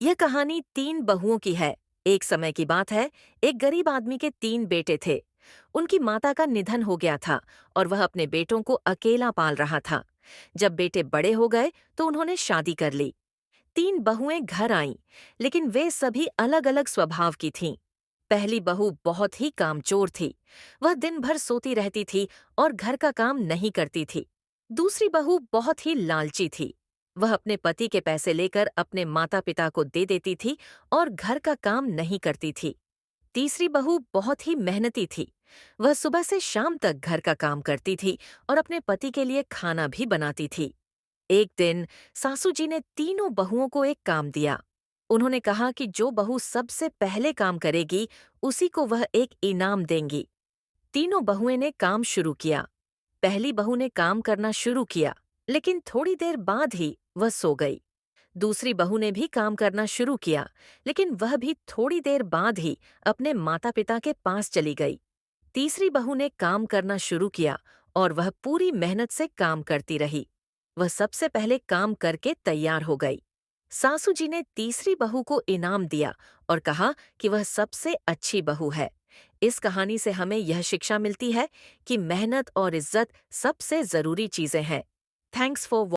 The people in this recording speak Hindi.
यह कहानी तीन बहुओं की है। एक समय की बात है, एक गरीब आदमी के तीन बेटे थे। उनकी माता का निधन हो गया था और वह अपने बेटों को अकेला पाल रहा था। जब बेटे बड़े हो गए तो उन्होंने शादी कर ली। तीन बहुएं घर आईं, लेकिन वे सभी अलग अलग स्वभाव की थीं। पहली बहू बहुत ही कामचोर थी। वह दिन भर सोती रहती थी और घर का काम नहीं करती थी। दूसरी बहू बहुत ही लालची थी। वह अपने पति के पैसे लेकर अपने माता पिता को दे देती थी और घर का काम नहीं करती थी। तीसरी बहू बहुत ही मेहनती थी। वह सुबह से शाम तक घर का काम करती थी और अपने पति के लिए खाना भी बनाती थी। एक दिन सासू जी ने तीनों बहुओं को एक काम दिया। उन्होंने कहा कि जो बहू सबसे पहले काम करेगी उसी को वह एक इनाम देंगी। तीनों बहुएं ने काम शुरू किया। पहली बहू ने काम करना शुरू किया, लेकिन थोड़ी देर बाद ही वह सो गई। दूसरी बहू ने भी काम करना शुरू किया, लेकिन वह भी थोड़ी देर बाद ही अपने माता पिता के पास चली गई। तीसरी बहू ने काम करना शुरू किया और वह पूरी मेहनत से काम करती रही। वह सबसे पहले काम करके तैयार हो गई। सासू जी ने तीसरी बहू को इनाम दिया और कहा कि वह सबसे अच्छी बहू है। इस कहानी से हमें यह शिक्षा मिलती है कि मेहनत और इज्जत सबसे जरूरी चीजें हैं। Thanks for